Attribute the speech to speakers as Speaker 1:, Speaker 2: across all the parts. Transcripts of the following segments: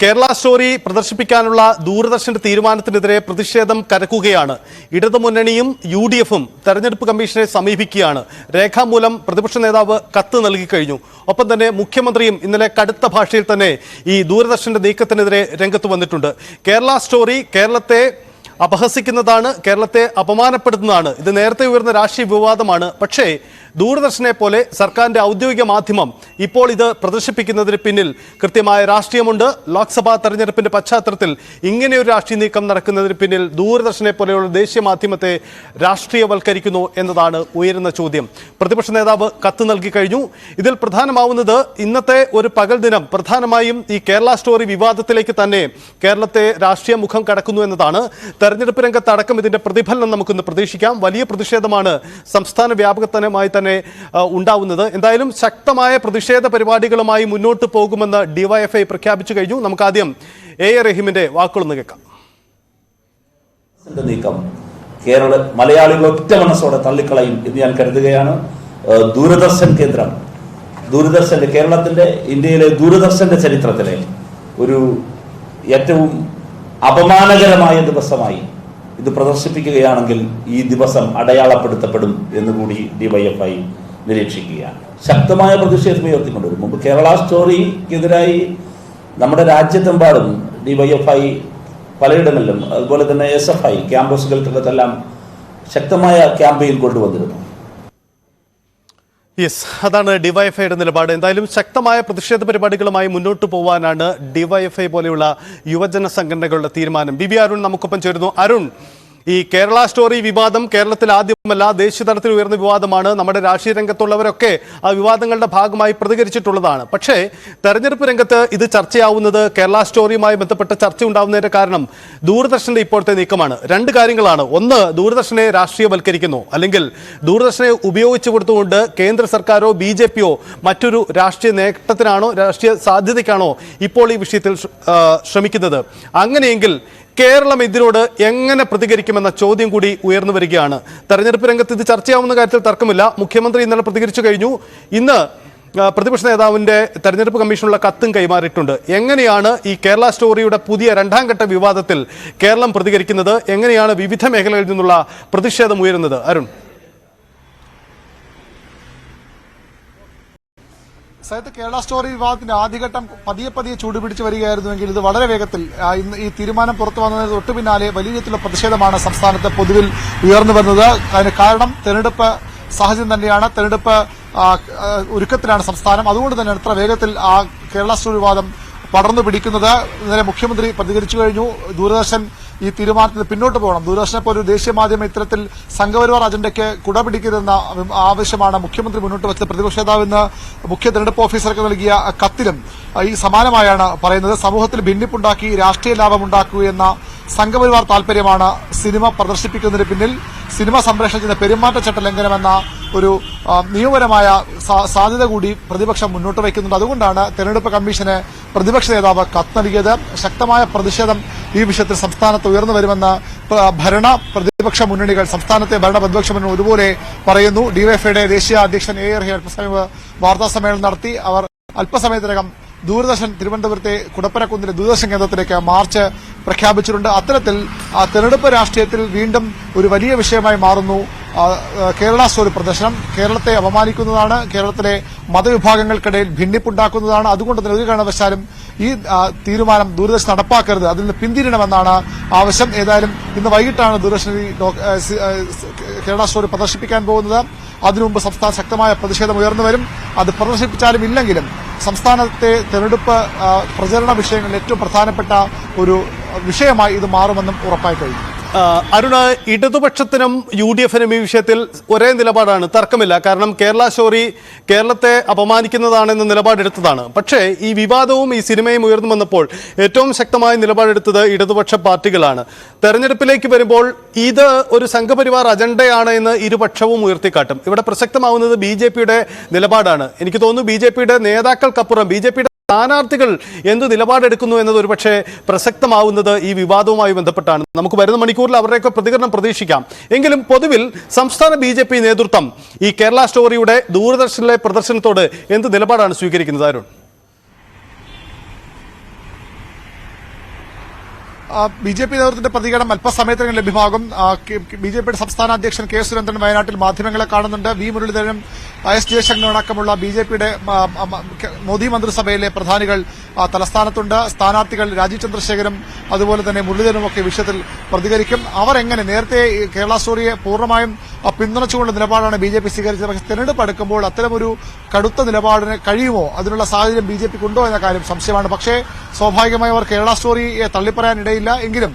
Speaker 1: Kerala story പ്രദർശിപ്പിക്കാനുള്ള ദൂരദർശന്റെ തീരുമാനത്തിനെതിരെ പ്രതിഷേധം കരക്കുകയാണ്. ഇടതുമുന്നണിയും UDF-ഉം തെരഞ്ഞെടുപ്പ് കമ്മീഷനെ സമീപിക്കുകയാണ്. രേഖാമൂലം പ്രതിപക്ഷ നേതാവ് കത്ത് നൽകിക്കഴിഞ്ഞു. ഒപ്പം തന്നെ മുഖ്യമന്ത്രിയും ഇന്നലെ കടുത്ത ഭാഷയിൽ തന്നെ ഈ ദൂരദർശന്റെ നീക്കത്തിനെതിരെ രംഗത്ത് വന്നിട്ടുണ്ട്. കേരള സ്റ്റോറി കേരളത്തെ അപഹസിക്കുന്നതാണ്, കേരളത്തെ അപമാനപ്പെടുത്തുന്നതാണ്. ഇത് നേരത്തെ ഉയർന്ന രാഷ്ട്രീയ വിവാദമാണ്. പക്ഷേ ദൂരദർശനെ പോലെ സർക്കാരിന്റെ ഔദ്യോഗിക മാധ്യമം ഇപ്പോൾ ഇത് പ്രദർശിപ്പിക്കുന്നതിന് പിന്നിൽ കൃത്യമായ രാഷ്ട്രീയമുണ്ട്. ലോക്സഭാ തെരഞ്ഞെടുപ്പിന്റെ പശ്ചാത്തലത്തിൽ ഇങ്ങനെയൊരു രാഷ്ട്രീയ നീക്കം നടക്കുന്നതിന് പിന്നിൽ ദൂരദർശനെ പോലെയുള്ള ദേശീയ മാധ്യമത്തെ രാഷ്ട്രീയവൽക്കരിക്കുന്നു എന്നതാണ് ഉയരുന്ന ചോദ്യം. പ്രതിപക്ഷ നേതാവ് കത്ത് നൽകി കഴിഞ്ഞു. ഇതിൽ പ്രധാനമാവുന്നത് ഇന്നത്തെ ഒരു പകൽ ദിനം പ്രധാനമായും ഈ കേരള സ്റ്റോറി വിവാദത്തിലേക്ക് തന്നെ കേരളത്തെ രാഷ്ട്രീയ മുഖം കടക്കുന്നു എന്നതാണ്. തെരഞ്ഞെടുപ്പ് രംഗത്തടക്കം ഇതിന്റെ പ്രതിഫലനം നമുക്കൊന്ന് പ്രതീക്ഷിക്കാം. വലിയ പ്രതിഷേധമാണ് സംസ്ഥാന വ്യാപകമായി തന്നെ ഉണ്ടാവുന്നത്. എന്തായാലും ശക്തമായ പ്രതിഷേധ പരിപാടികളുമായി മുന്നോട്ട് പോകുമെന്ന് DYFI പ്രഖ്യാപിച്ചു കഴിഞ്ഞു. നമുക്ക് ആദ്യം A. റഹീമിന്റെ വാക്കുകളൊന്ന് കേൾക്കാം.
Speaker 2: നീക്കം മലയാളികൾ ഒറ്റ മനസ്സോടെ തള്ളിക്കളയും എന്ന് ഞാൻ കരുതുകയാണ്. ദൂരദർശൻ കേന്ദ്രം, ദൂരദർശന്റെ കേരളത്തിന്റെ ഇന്ത്യയിലെ ദൂരദർശന്റെ ചരിത്രത്തിലെ ഒരു ഏറ്റവും അപമാനകരമായ ദിവസമായി ഇത് പ്രദർശിപ്പിക്കുകയാണെങ്കിൽ ഈ ദിവസം അടയാളപ്പെടുത്തപ്പെടും എന്നുകൂടി DYFI നിരീക്ഷിക്കുകയാണ്. ശക്തമായ പ്രതിഷേധം ഉയർത്തിക്കൊണ്ടുവരും. മുമ്പ് കേരള സ്റ്റോറിക്കെതിരായി നമ്മുടെ രാജ്യത്തെമ്പാടും DYFI പലയിടങ്ങളിലും അതുപോലെ തന്നെ SFI ക്യാമ്പസുകൾക്കെല്ലാം ശക്തമായ ക്യാമ്പയിൻ കൊണ്ടുവന്നിരുന്നു.
Speaker 1: അതാണ് DYFIയുടെ നിലപാട്. എന്തായാലും ശക്തമായ പ്രതിഷേധ പരിപാടികളുമായി മുന്നോട്ട് പോകാനാണ് DYFI പോലെയുള്ള യുവജന സംഘടനകളുടെ തീരുമാനം. BB അരുൺ നമുക്കൊപ്പം ചേരുന്നു. അരുൺ, ഈ കേരള സ്റ്റോറി വിവാദം കേരളത്തിൽ ആദ്യമല്ല, ദേശീയ തലത്തിൽ ഉയർന്ന വിവാദമാണ്. നമ്മുടെ രാഷ്ട്രീയ രംഗത്തുള്ളവരൊക്കെ ആ വിവാദങ്ങളുടെ ഭാഗമായി പ്രതികരിച്ചിട്ടുള്ളതാണ്. പക്ഷേ തെരഞ്ഞെടുപ്പ് രംഗത്ത് ഇത് ചർച്ചയാവുന്നത്, കേരള സ്റ്റോറിയുമായി ബന്ധപ്പെട്ട ചർച്ച ഉണ്ടാവുന്നതിന്റെ കാരണം ദൂരദർശന്റെ ഇപ്പോഴത്തെ നീക്കമാണ്. രണ്ട് കാര്യങ്ങളാണ്. ഒന്ന്, ദൂരദർശനെ രാഷ്ട്രീയവൽക്കരിക്കുന്നു, അല്ലെങ്കിൽ ദൂരദർശനെ ഉപയോഗിച്ചു കൊടുത്തുകൊണ്ട് കേന്ദ്ര സർക്കാരോ BJP-യോ മറ്റൊരു രാഷ്ട്രീയ നേട്ടത്തിനാണോ രാഷ്ട്രീയ സാധ്യതയ്ക്കാണോ ഇപ്പോൾ ഈ വിഷയത്തിൽ ശ്രമിക്കുന്നത്. അങ്ങനെയെങ്കിൽ കേരളം ഇതിനോട് എങ്ങനെ പ്രതികരിക്കുമെന്ന ചോദ്യം കൂടി ഉയർന്നു വരികയാണ്. തെരഞ്ഞെടുപ്പ് രംഗത്ത് ഇത് ചർച്ചയാവുന്ന കാര്യത്തിൽ തർക്കമില്ല. മുഖ്യമന്ത്രി ഇന്നലെ പ്രതികരിച്ചു കഴിഞ്ഞു. ഇന്ന് പ്രതിപക്ഷ നേതാവിന്റെ തെരഞ്ഞെടുപ്പ് കമ്മീഷനുള്ള കത്തും കൈമാറിയിട്ടുണ്ട്. എങ്ങനെയാണ് ഈ കേരള സ്റ്റോറിയുടെ പുതിയ രണ്ടാം ഘട്ട വിവാദത്തിൽ കേരളം പ്രതികരിക്കുന്നത്? എങ്ങനെയാണ് വിവിധ മേഖലകളിൽ നിന്നുള്ള പ്രതിഷേധം ഉയരുന്നത്? അരുൺ,
Speaker 3: കേരള സ്റ്റോറി വിവാദത്തിന്റെ ആദ്യഘട്ടം പതിയെ ചൂടുപിടിച്ച് വരികയായിരുന്നുവെങ്കിൽ ഇത് വളരെ വേഗത്തിൽ ഇന്ന് ഈ തീരുമാനം പുറത്തു വന്നതിന് തൊട്ടു പിന്നാലെ വലിയ രീതിയിലുള്ള പ്രതിഷേധമാണ് സംസ്ഥാനത്ത് പൊതുവിൽ ഉയർന്നു വരുന്നത്. അതിന് കാരണം തെരഞ്ഞെടുപ്പ് സാഹചര്യം തന്നെയാണ്. തെരഞ്ഞെടുപ്പ് ഒരുക്കത്തിലാണ് സംസ്ഥാനം. അതുകൊണ്ട് തന്നെ എത്ര വേഗത്തിൽ ആ കേരള സ്റ്റോറി വിവാദം പടർന്നു പിടിക്കുന്നത്. ഇന്നലെ മുഖ്യമന്ത്രി പ്രതികരിച്ചു കഴിഞ്ഞു. ദൂരദർശൻ ഈ തീരുമാനത്തിൽ പിന്നോട്ട് പോകണം. ദൂരദർശനെ പോലെ ഒരു ദേശീയ മാധ്യമം ഇത്തരത്തിൽ സംഘപരിവാർ അജണ്ടയ്ക്ക് കുടപിടിക്കരുതെന്ന ആവശ്യമാണ് മുഖ്യമന്ത്രി മുന്നോട്ട് വെച്ചത്. പ്രതിപക്ഷ നേതാവ് ഇന്ന് മുഖ്യ തെരഞ്ഞെടുപ്പ് ഓഫീസർക്ക് നൽകിയ കത്തിലും ഈ സമാനമായാണ് പറയുന്നത്. സമൂഹത്തിൽ ഭിന്നിപ്പുണ്ടാക്കി രാഷ്ട്രീയ ലാഭമുണ്ടാക്കുകയെന്ന സംഘപരിവാർ താൽപര്യമാണ് സിനിമ പ്രദർശിപ്പിക്കുന്നതിന് പിന്നിൽ. സിനിമ സംപ്രേഷണം ചെയ്യുന്ന പെരുമാറ്റച്ചട്ട ലംഘനമെന്ന ഒരു നിയമപരമായ സാധ്യത കൂടി പ്രതിപക്ഷം മുന്നോട്ട് വയ്ക്കുന്നുണ്ട്. അതുകൊണ്ടാണ് തെരഞ്ഞെടുപ്പ് കമ്മീഷന് പ്രതിപക്ഷ നേതാവ് കത്ത് നൽകിയത്. ശക്തമായ പ്രതിഷേധം ഈ വിഷയത്തിൽ സംസ്ഥാനത്ത് ഉയർന്നു വരുമെന്ന് ഭരണ പ്രതിപക്ഷ മുന്നണികൾ, സംസ്ഥാനത്തെ ഭരണ പ്രതിപക്ഷ മുന്നണി ഒരുപോലെ പറയുന്നു. DYFIയുടെ ദേശീയ അധ്യക്ഷൻ A. റഹീം അല്പസമയം വാർത്താസമ്മേളനം നടത്തി. അവർ അല്പസമയത്തിനകം ദൂരദർശൻ തിരുവനന്തപുരത്തെ കുടപ്പനക്കുന്നിലെ ദൂരദർശൻ കേന്ദ്രത്തിലേക്ക് മാർച്ച് പ്രഖ്യാപിച്ചിട്ടുണ്ട്. അത്തരത്തിൽ തെരഞ്ഞെടുപ്പ് രാഷ്ട്രീയത്തിൽ വീണ്ടും ഒരു വലിയ വിഷയമായി മാറുന്നു കേരള സ്റ്റോറി പ്രദർശനം. കേരളത്തെ അപമാനിക്കുന്നതാണ്, കേരളത്തിലെ മതവിഭാഗങ്ങൾക്കിടയിൽ ഭിന്നിപ്പുണ്ടാക്കുന്നതാണ്. അതുകൊണ്ട് തന്നെ ഒരു കാരണവശാലും ഈ തീരുമാനം ദൂരദർശൻ നടപ്പാക്കരുത്, അതിൽ നിന്ന് പിന്തിരിയണമെന്നാണ് ആവശ്യം. ഏതായാലും ഇന്ന് വൈകിട്ടാണ് ദൂരദർശൻ കേരള സ്റ്റോറി പ്രദർശിപ്പിക്കാൻ പോകുന്നത്. അതിനുമുമ്പ് സംസ്ഥാന ശക്തമായ പ്രതിഷേധം ഉയർന്നു വരും. അത് പ്രദർശിപ്പിച്ചാലും ഇല്ലെങ്കിലും സംസ്ഥാനത്തെ തെരഞ്ഞെടുപ്പ് പ്രചരണ വിഷയങ്ങളിൽ ഏറ്റവും പ്രധാനപ്പെട്ട ഒരു വിഷയമായി ഇത് മാറുമെന്നും ഉറപ്പായി കഴിഞ്ഞു.
Speaker 1: അരുണ, ഇടതുപക്ഷത്തിനും UDF-നും ഈ വിഷയത്തിൽ ഒരേ നിലപാടാണ്, തർക്കമില്ല. കാരണം കേരള സ്റ്റോറി കേരളത്തെ അപമാനിക്കുന്നതാണെന്ന നിലപാടെടുത്തതാണ്. പക്ഷേ ഈ വിവാദവും ഈ സിനിമയും ഉയർന്നു വന്നപ്പോൾ ഏറ്റവും ശക്തമായ നിലപാടെടുത്തത് ഇടതുപക്ഷ പാർട്ടികളാണ്. തെരഞ്ഞെടുപ്പിലേക്ക് വരുമ്പോൾ ഇത് ഒരു സംഘപരിവാർ അജണ്ടയാണ് എന്ന് ഇരുപക്ഷവും ഉയർത്തിക്കാട്ടും. ഇവിടെ പ്രസക്തമാവുന്നത് BJP-യുടെ നിലപാടാണ്. എനിക്ക് തോന്നുന്നു BJP-യുടെ നേതാക്കൾക്കപ്പുറം BJP-യുടെ സ്ഥാനാർത്ഥികൾ എന്ത് നിലപാടെടുക്കുന്നു എന്നത് ഒരുപക്ഷെ പ്രസക്തമാവുന്നത് ഈ വിവാദവുമായി ബന്ധപ്പെട്ടാണ്. നമുക്ക് വരുന്ന മണിക്കൂറിൽ അവരുടെയൊക്കെ പ്രതികരണം പ്രതീക്ഷിക്കാം. എങ്കിലും പൊതുവിൽ സംസ്ഥാന BJP നേതൃത്വം ഈ കേരള സ്റ്റോറിയുടെ ദൂരദർശനിലെ പ്രദർശനത്തോട് എന്ത് നിലപാടാണ് സ്വീകരിക്കുന്നത്? അരുൺ,
Speaker 3: ബി ജെ പി നേതൃത്വത്തിന്റെ പ്രതികരണം അല്പസമയത്തിനകം ലഭ്യമാകും. ബി ജെ പിയുടെ സംസ്ഥാന അധ്യക്ഷൻ കെ സുരേന്ദ്രൻ വയനാട്ടിൽ മാധ്യമങ്ങളെ കാണുന്നുണ്ട്. വി മുരളീധരനും എസ് ജയശങ്കറും അടക്കമുള്ള ബി ജെ പിയുടെ മോദി മന്ത്രിസഭയിലെ പ്രധാനികൾ തലസ്ഥാനത്തുണ്ട്. സ്ഥാനാർത്ഥികൾ രാജീവ് ചന്ദ്രശേഖരും അതുപോലെ തന്നെ മുരളീധരനും ഒക്കെ വിഷയത്തിൽ പ്രതികരിക്കും. അവർ എങ്ങനെ നേരത്തെ കേരള സ്റ്റോറിയെ പൂർണ്ണമായും പിന്തുണച്ചുകൊണ്ട് നിലപാടാണ് ബി ജെ പി സ്വീകരിച്ചത്. പക്ഷേ തെരഞ്ഞെടുപ്പ് അടുക്കുമ്പോൾ അത്തരമൊരു കടുത്ത നിലപാടിന് കഴിയുമോ, അതിനുള്ള സാഹചര്യം ബി ജെ പിക്ക് ഉണ്ടോ എന്ന കാര്യം സംശയമാണ്. പക്ഷേ സ്വാഭാവികമായി അവർ കേരള സ്റ്റോറിയെ തള്ളിപ്പറയാനിടയില്ല. എങ്കിലും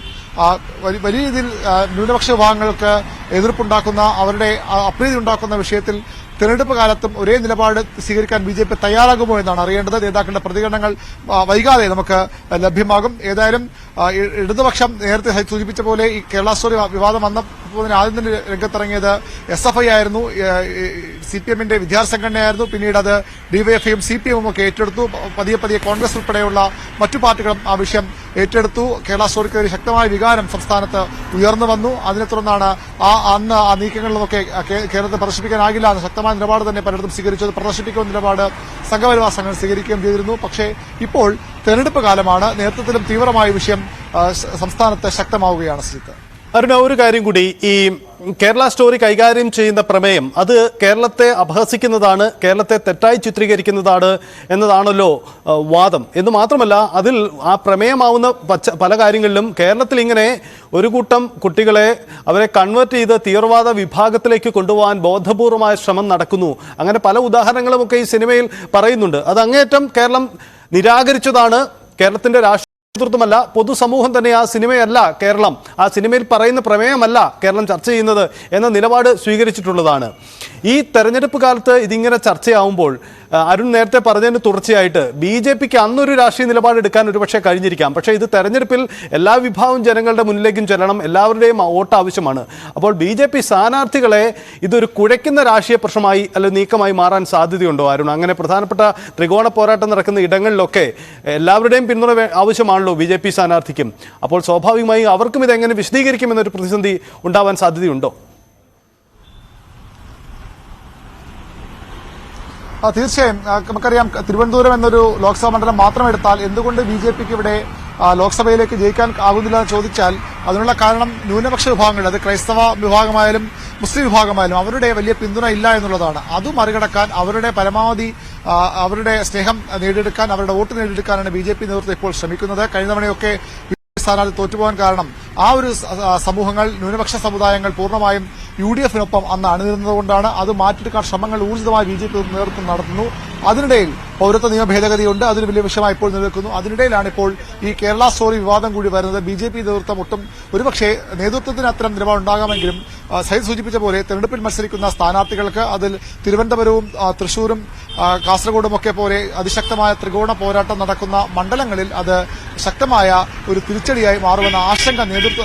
Speaker 3: വലിയ രീതിയിൽ ന്യൂനപക്ഷ വിഭാഗങ്ങൾക്ക് എതിർപ്പുണ്ടാക്കുന്ന, അവരുടെ അപ്രീതി ഉണ്ടാക്കുന്ന വിഷയത്തിൽ തെരഞ്ഞെടുപ്പ് കാലത്തും ഒരേ നിലപാട് സ്വീകരിക്കാൻ ബി ജെ പി തയ്യാറാകുമോ എന്നാണ് അറിയേണ്ടത്. നേതാക്കളുടെ പ്രതികരണങ്ങൾ വൈകാതെ നമുക്ക് ലഭ്യമാകും. ഏതായാലും ഇടതുപക്ഷം നേരത്തെ സൂചിപ്പിച്ച പോലെ ഈ കേരള സ്റ്റോറി വിവാദം വന്നപ്പോൾ ആദ്യം തന്നെ രംഗത്തിറങ്ങിയത് SFI ആയിരുന്നു, CPM-ന്റെ വിദ്യാർത്ഥി സംഘടനയായിരുന്നു. പിന്നീട് അത് DYFI-യും CPM-ഉം ഒക്കെ ഏറ്റെടുത്തു. പതിയെ പതിയെ കോൺഗ്രസ് ഉൾപ്പെടെയുള്ള മറ്റു പാർട്ടികളും ആ വിഷയം ഏറ്റെടുത്തു. കേരള സ്റ്റോറിക്കെതിരെ ശക്തമായ വികാരം സംസ്ഥാനത്ത് ഉയർന്നു വന്നു. അതിനെ തുടർന്നാണ് അന്ന് ആ നീക്കങ്ങളിലൊക്കെ കേരളത്തിൽ പ്രദർശിപ്പിക്കാനാകില്ല എന്ന ശക്തമായ നിലപാട് തന്നെ പലയിടത്തും സ്വീകരിച്ചത്. പ്രദർശിപ്പിക്കുന്ന നിലപാട് സംഘപരിവാർ സംഘങ്ങൾ സ്വീകരിക്കുകയും ചെയ്തിരുന്നു. പക്ഷേ ഇപ്പോൾ തെരഞ്ഞെടുപ്പ് കാലമാണ്. നേതൃത്വത്തിലും തീവ്രമായ വിഷയം സംസ്ഥാനത്ത് ശക്തമാവുകയാണ്. ശ്രീത്ത്
Speaker 1: അരുണ, ഒരു കാര്യം കൂടി, ഈ കേരള സ്റ്റോറി കൈകാര്യം ചെയ്യുന്ന പ്രമേയം അത് കേരളത്തെ അപഹസിക്കുന്നതാണ്, കേരളത്തെ തെറ്റായി ചിത്രീകരിക്കുന്നതാണ് എന്നതാണല്ലോ വാദം. എന്ന് മാത്രമല്ല, അതിൽ ആ പ്രമേയമാവുന്ന പല കാര്യങ്ങളിലും കേരളത്തിൽ ഇങ്ങനെ ഒരു കൂട്ടം കുട്ടികളെ അവരെ കൺവേർട്ട് ചെയ്ത് തീവ്രവാദ വിഭാഗത്തിലേക്ക് കൊണ്ടുപോകാൻ ബോധപൂർവമായ ശ്രമം നടക്കുന്നു. അങ്ങനെ പല ഉദാഹരണങ്ങളുമൊക്കെ ഈ സിനിമയിൽ പറയുന്നുണ്ട്. അത് അങ്ങേയറ്റം കേരളം നിരാകരിച്ചതാണ്. കേരളത്തിന്റെ നേതൃത്വമല്ല, പൊതുസമൂഹം തന്നെ ആ സിനിമയല്ല കേരളം, ആ സിനിമയിൽ പറയുന്ന പ്രമേയമല്ല കേരളം ചർച്ച ചെയ്യുന്നത് എന്ന നിലപാട് സ്വീകരിച്ചിട്ടുള്ളതാണ്. ഈ തെരഞ്ഞെടുപ്പ് കാലത്ത് ഇതിങ്ങനെ ചർച്ചയാവുമ്പോൾ അരുൺ നേരത്തെ പറഞ്ഞതിന് തുടർച്ചയായിട്ട് BJPക്ക് അന്നൊരു രാഷ്ട്രീയ നിലപാട് എടുക്കാൻ ഒരുപക്ഷെ കഴിഞ്ഞിരിക്കാം. പക്ഷേ ഇത് തെരഞ്ഞെടുപ്പിൽ എല്ലാ വിഭാഗം ജനങ്ങളുടെ മുന്നിലേക്കും ചെല്ലണം, എല്ലാവരുടെയും വോട്ട് ആവശ്യമാണ്. അപ്പോൾ BJP സ്ഥാനാർത്ഥികളെ ഇതൊരു കുഴയ്ക്കുന്ന രാഷ്ട്രീയ പ്രശ്നമായി അല്ലെങ്കിൽ നീക്കമായി മാറാൻ സാധ്യതയുണ്ടോ അരുൺ? അങ്ങനെ പ്രധാനപ്പെട്ട ത്രികോണ പോരാട്ടം നടക്കുന്ന ഇടങ്ങളിലൊക്കെ എല്ലാവരുടെയും പിന്തുണ ആവശ്യമാണല്ലോ BJP സ്ഥാനാർത്ഥിക്കും. അപ്പോൾ സ്വാഭാവികമായി അവർക്കും ഇതെങ്ങനെ വിശദീകരിക്കുമെന്നൊരു പ്രതിസന്ധി ഉണ്ടാവാൻ സാധ്യതയുണ്ടോ?
Speaker 3: തീർച്ചയായും. നമുക്കറിയാം, തിരുവനന്തപുരം എന്നൊരു ലോക്സഭാ മണ്ഡലം മാത്രം എടുത്താൽ എന്തുകൊണ്ട് BJPക്ക് ഇവിടെ ലോക്സഭയിലേക്ക് ജയിക്കാൻ ആകുന്നില്ല എന്ന് ചോദിച്ചാൽ അതിനുള്ള കാരണം ന്യൂനപക്ഷ വിഭാഗങ്ങൾ, അത് ക്രൈസ്തവ വിഭാഗമായാലും മുസ്ലിം വിഭാഗമായാലും അവരുടെ വലിയ പിന്തുണ ഇല്ല എന്നുള്ളതാണ്. അത് മറികടക്കാൻ, അവരുടെ പരമാവധി അവരുടെ സ്നേഹം നേടിയെടുക്കാൻ, അവരുടെ വോട്ട് നേടിയെടുക്കാനാണ് BJP നേതൃത്വം ഇപ്പോൾ ശ്രമിക്കുന്നത്. കഴിഞ്ഞ തവണയൊക്കെ സ്ഥാനാർത്ഥി തോറ്റുപോകാൻ കാരണം ആ ഒരു സമൂഹങ്ങൾ, ന്യൂനപക്ഷ സമുദായങ്ങൾ പൂർണ്ണമായും UDF-നൊപ്പം അന്ന് അണിനിരുന്നതുകൊണ്ടാണ്. അത് മാറ്റിയെടുക്കാൻ ശ്രമങ്ങൾ ഊർജിതമായി BJP നേതൃത്വം നടത്തുന്നു. അതിനിടയിൽ പൗരത്വ നിയമ ഭേദഗതിയുണ്ട്, അതിന് വലിയ വിഷയമായി ഇപ്പോൾ നിലനിൽക്കുന്നു. അതിനിടയിലാണ് ഇപ്പോൾ ഈ കേരള സ്റ്റോറി വിവാദം കൂടി വരുന്നത്. BJP നേതൃത്വം ഒട്ടും, ഒരുപക്ഷെ നേതൃത്വത്തിന് അത്തരം നിലപാടുണ്ടാകാമെങ്കിലും സൈദ് സൂചിപ്പിച്ച പോലെ തെരഞ്ഞെടുപ്പിൽ മത്സരിക്കുന്ന സ്ഥാനാർത്ഥികൾക്ക് അതിൽ തിരുവനന്തപുരവും തൃശൂരും കാസർഗോഡും ഒക്കെ പോലെ അതിശക്തമായ ത്രികോണ പോരാട്ടം നടക്കുന്ന മണ്ഡലങ്ങളിൽ അത് ശക്തമായ ഒരു തിരിച്ചടിയായി മാറുമെന്ന ആശങ്ക നേതൃത്വ